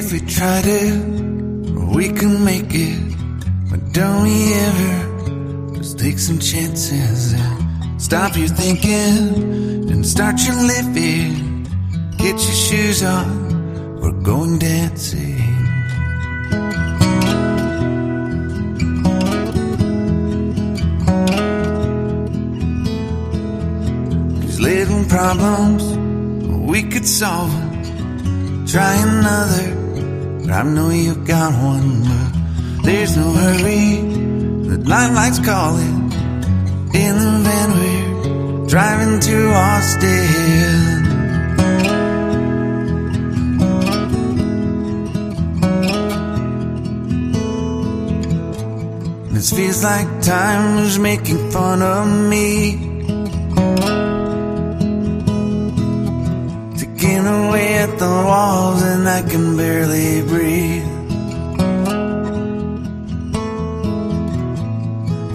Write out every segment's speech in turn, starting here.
If we tried it, we can make it. But don't we ever just take some chances and stop your thinking and start your living? Get your shoes on, we're going dancing. These little problems, we could solve them. Try another, but I know you got one. But there's no hurry, the lifelight's calling. In the van we're driving to Austin. This feels like time is making fun of me, taking away at the walls and I can barely breathe.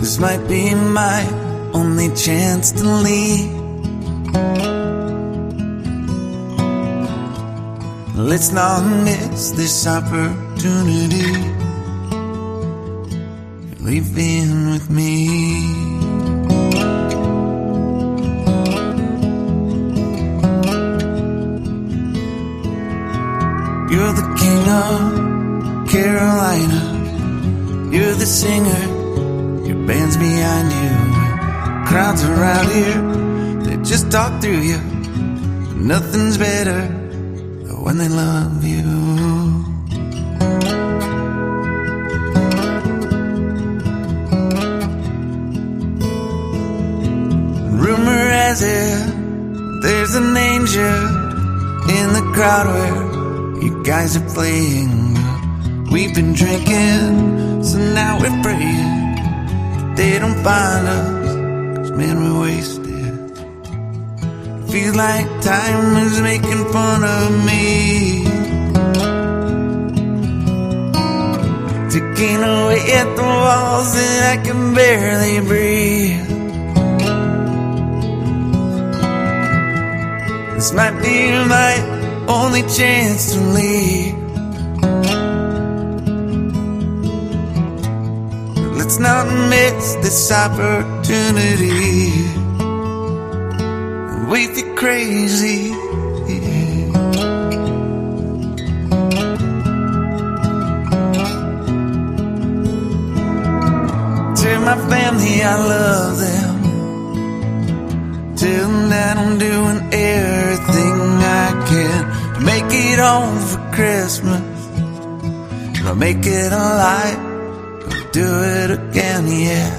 This might be my only chance to leave. Let's not miss this opportunity. You're leaving with me. You're the king of Carolina. You're the singer, your band's behind you. Crowds around here, they just talk through you. Nothing's better than when they love you. Rumor has it, there's an angel in the crowd where you guys are playing. We've been drinking, so now we're praying they don't find us, 'cause man, we're wasted. Feels like time is making fun of me, ticking away at the walls and I can barely breathe. This might be my only chance to leave. Let's not miss this opportunity. We feel crazy. Tell my family I love them. Tell them that I'm doing everything I can to make it home for Christmas. I'll make it alive. Do it again, yeah.